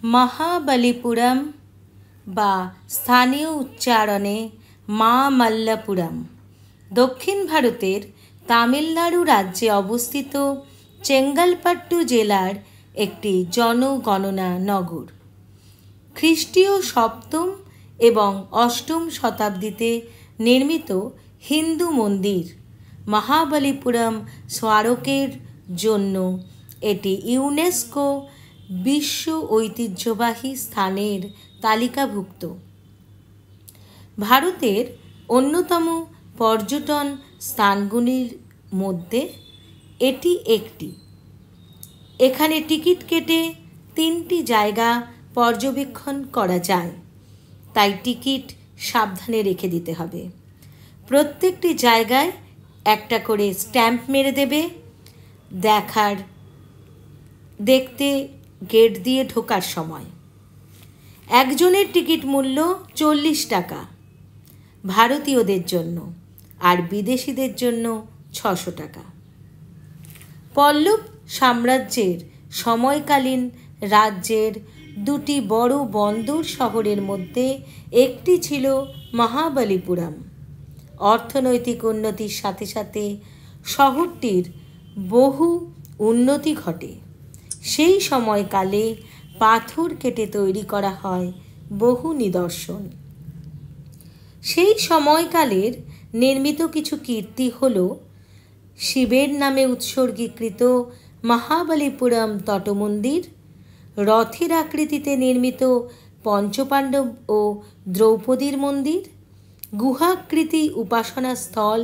মহাবলীপুরম বা স্থানীয় উচ্চারণে মামল্লপুরম দক্ষিণ ভারতের তামিলনাড়ু রাজ্যে অবস্থিত চেঙ্গলপট্টু জেলার একটি জনগণনা নগর। খ্রিস্টীয় সপ্তম এবং অষ্টম শতাব্দীতে নির্মিত হিন্দু মন্দির মহাবলীপুরম স্মারকের জন্য এটি ইউনেস্কো বিশ্ব ঐতিহ্যবাহী স্থানের তালিকাভুক্ত। ভারতের অন্যতম পর্যটন স্থানগুলির মধ্যে এটি একটি। এখানে টিকিট কেটে 3টি জায়গা পর্যবেক্ষণ করা যায়, তাই টিকিট সাবধানে রেখে দিতে হবে। প্রত্যেকটি জায়গায় একটা করে স্ট্যাম্প মেরে দেবে। দেখতে গেট দিয়ে ঢোকার সময় একজনের টিকিট মূল্য 40 টাকা ভারতীয়দের জন্য, আর বিদেশিদের জন্য 600 টাকা। পল্লব সাম্রাজ্যের সময়কালীন রাজ্যের 2টি বড় বন্দর শহরের মধ্যে একটি ছিল মহাবলীপুরম। অর্থনৈতিক উন্নতির সাথে সাথে শহরটির বহু উন্নতি ঘটে। সেই সময়কালে পাথর কেটে তৈরি করা হয় বহু নিদর্শন। সেই সময়কালের নির্মিত কিছু কীর্তি হল শিবের নামে উৎসর্গীকৃত মহাবলীপুরম তটমন্দির, রথের আকৃতিতে নির্মিত পঞ্চপাণ্ডব ও দ্রৌপদীর মন্দির, গুহাকৃতি উপাসনা স্থল,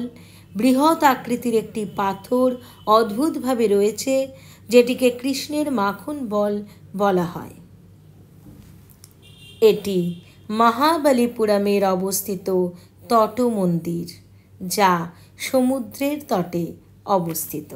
বৃহৎ আকৃতির একটি পাথর অদ্ভুতভাবে রয়েছে যেটিকে কৃষ্ণের মাখন বল বলা হয়। এটি মহাবলীপুরমের অবস্থিত তটমন্দির, যা সমুদ্রের তটে অবস্থিত।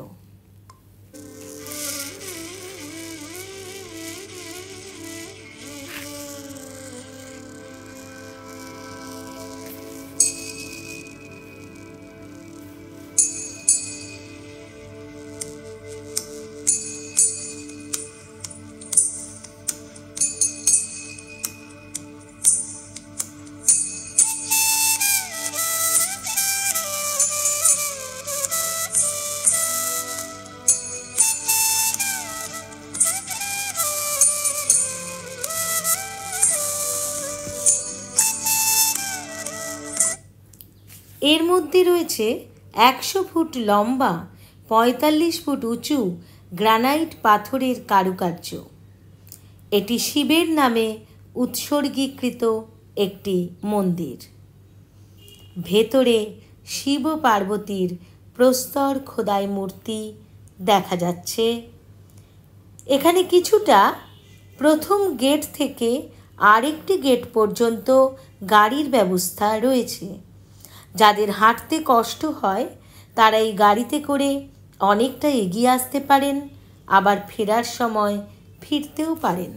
এর মধ্যে রয়েছে 100 ফুট লম্বা 45 ফুট উঁচু গ্রানাইট পাথরের কারুকার্য। এটি শিবের নামে উৎসর্গীকৃত একটি মন্দির। ভেতরে শিব পার্বতীর প্রস্তর খোদাই মূর্তি দেখা যাচ্ছে। এখানে কিছুটা প্রথম গেট থেকে আরেকটি গেট পর্যন্ত গাড়ির ব্যবস্থা রয়েছে। যাদের হাঁটতে কষ্ট হয় তারা এই গাড়িতে করে অনেকটা এগিয়ে আসতে পারেন, আবার ফেরার সময় ফিরতেও পারেন।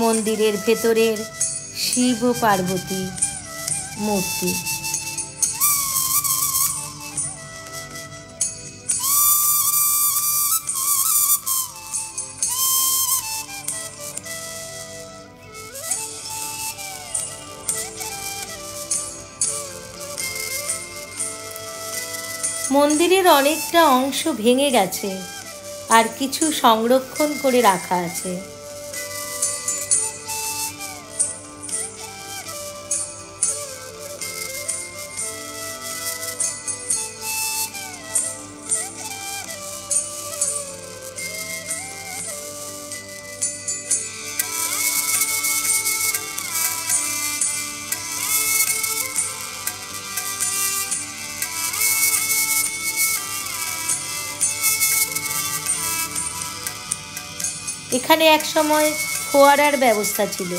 মন্দিরের ভেতরের শিব ও পার্বতী মূর্তি। মন্দিরের অনেকটা অংশ ভেঙে গেছে, আর কিছু সংরক্ষণ করে রাখা আছে। এখানে এক সময় ফোয়ারার ব্যবস্থা ছিল।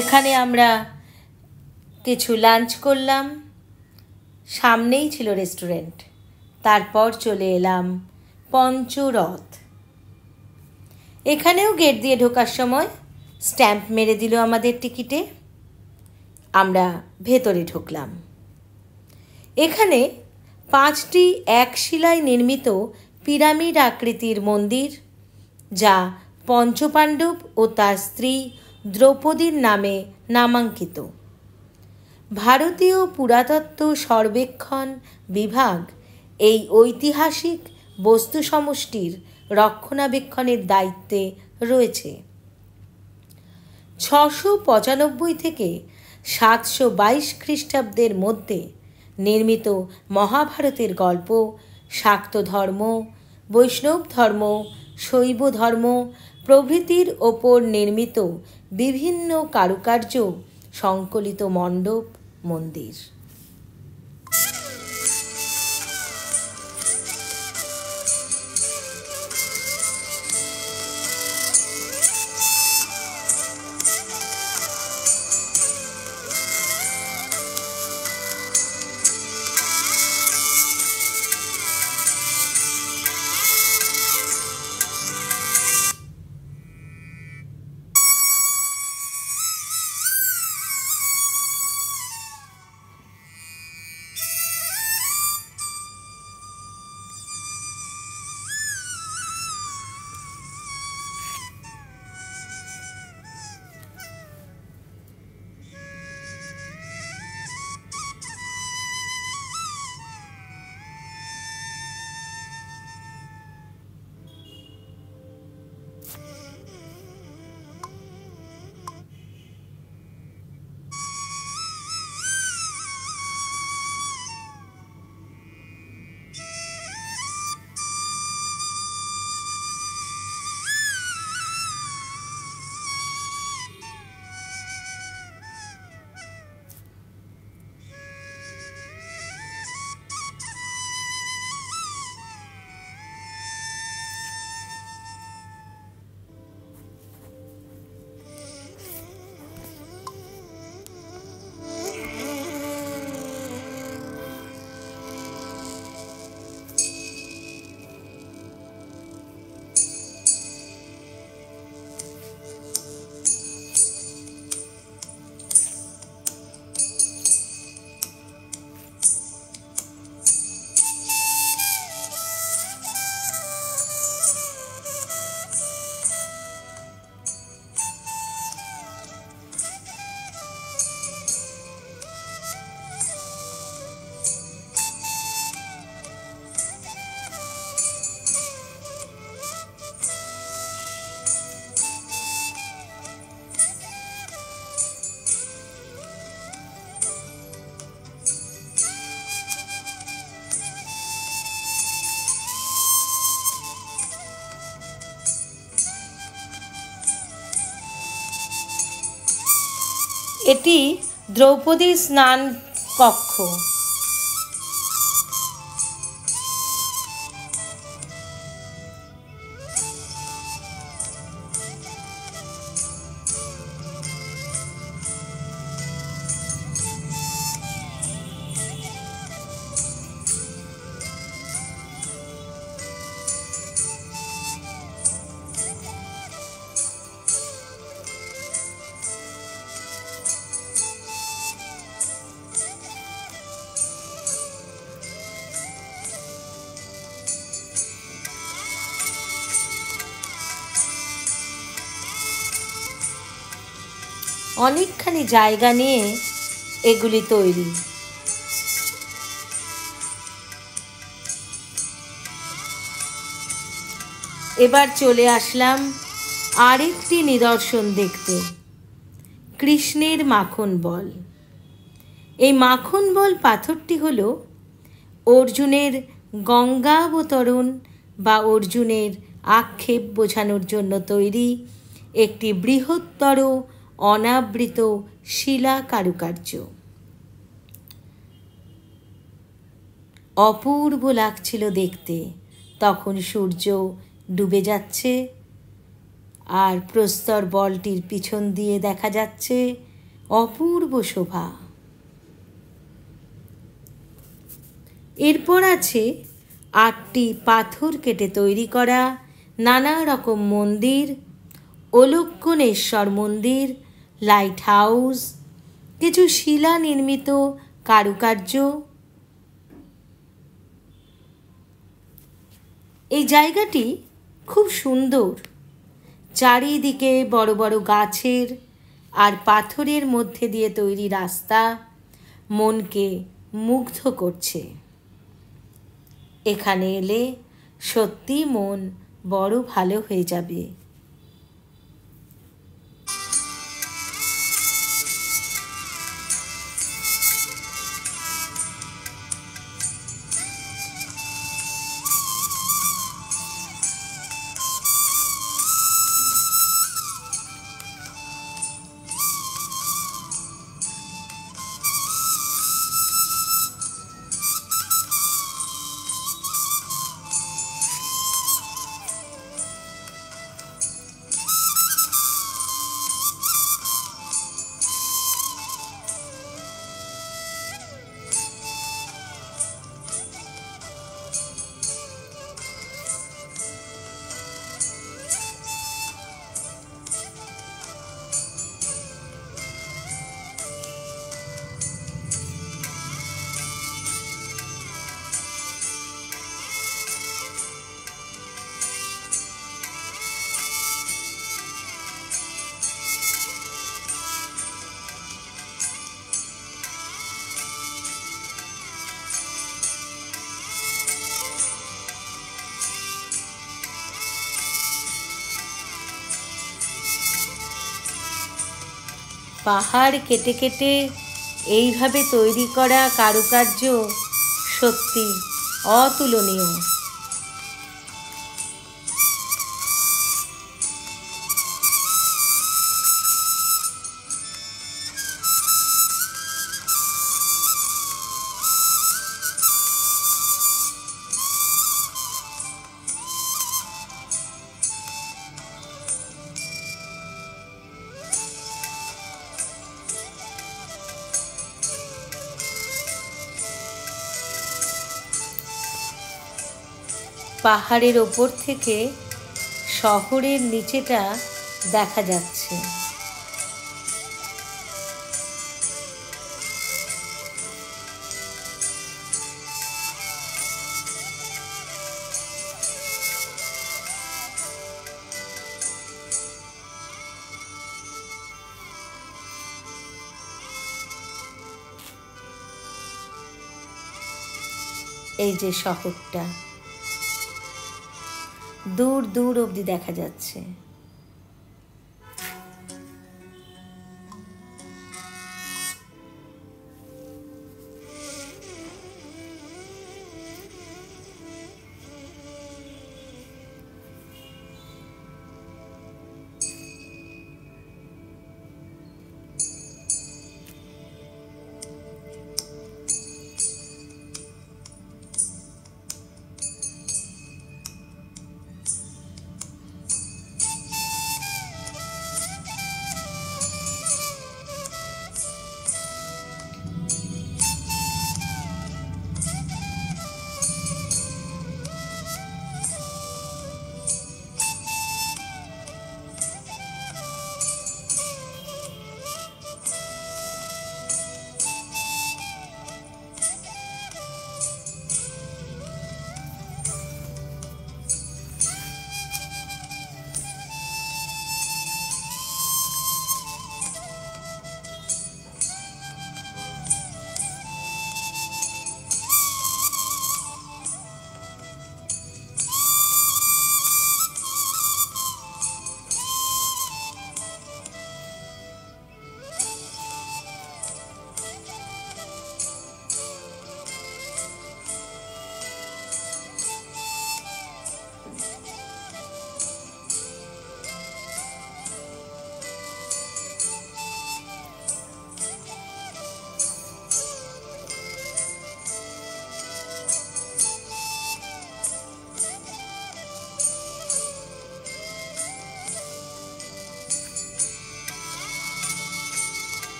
এখানে আমরা কিছু লাঞ্চ করলাম, সামনেই ছিল রেস্টুরেন্ট। তারপর চলে এলাম পঞ্চরথ। এখানেও গেট দিয়ে ঢোকার সময় স্ট্যাম্প মেরে দিল আমাদের টিকিটে। আমরা ভেতরে ঢুকলাম। এখানে 5টি এক শিলায় নির্মিত পিরামিড আকৃতির মন্দির, যা পঞ্চপাণ্ডব ও তার স্ত্রী দ্রৌপদীর নামে নামাঙ্কিত। ভারতীয় পুরাতত্ত্ব সর্বেক্ষণ বিভাগ এই ঐতিহাসিক বস্তু সমষ্টির রক্ষণাবেক্ষণের দায়িত্বে রয়েছে। 695 থেকে 722 খ্রিস্টাব্দের মধ্যে নির্মিত মহাভারতের গল্প, শাক্ত ধর্ম, বৈষ্ণব ধর্ম, শৈব ধর্ম প্রভৃতির ওপর নির্মিত বিভিন্ন কারুকার্য সংকলিত মণ্ডপ মন্দির। এটি দ্রৌপদীর স্নান কক্ষ। অনেকখানি জায়গা নিয়ে এগুলি তৈরি। এবার চলে আসলাম আরেকটি নিদর্শন দেখতে, কৃষ্ণের মাখন বল। এই মাখন বল পাথরটি হল অর্জুনের গঙ্গাবতরণ বা অর্জুনের আক্ষেপ বোঝানোর জন্য তৈরি একটি বৃহত্তর অনাবৃত শিলা কারুকার্য। অপূর্ব লাগছিল দেখতে। তখন সূর্য ডুবে যাচ্ছে আর প্রস্তর বলটির পিছন দিয়ে দেখা যাচ্ছে অপূর্ব শোভা। এরপর আছে 8টি পাথর কেটে তৈরি করা নানা রকম মন্দির, অলক্ষণেশ্বর মন্দির, লাইট হাউস, কিছু শিলা নির্মিত কারুকার্য। এই জায়গাটি খুব সুন্দর, চারিদিকে বড় বড় গাছের আর পাথরের মধ্যে দিয়ে তৈরি রাস্তা মনকে মুগ্ধ করছে। এখানে এলে সত্যি মন বড় ভালো হয়ে যাবে। পাহাড় কেটে কেটে এইভাবে তৈরি করা কারুকার্য সত্যি অতুলনীয়। পাহাড়ের ওপর থেকে শহরের নিচেটা দেখা যাচ্ছে। এই যে শহরটা দূর দূর অবধি দেখা যাচ্ছে।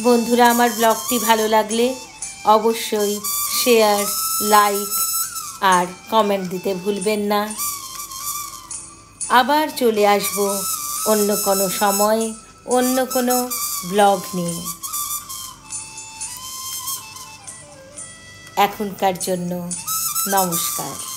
বন্ধুরা, আমার ব্লগটি ভালো লাগলে অবশ্যই শেয়ার, লাইক আর কমেন্ট দিতে ভুলবেন না। আবার চলে আসব অন্য কোনো সময়, অন্য কোনো ব্লগ নিয়ে। এখনকার জন্য নমস্কার।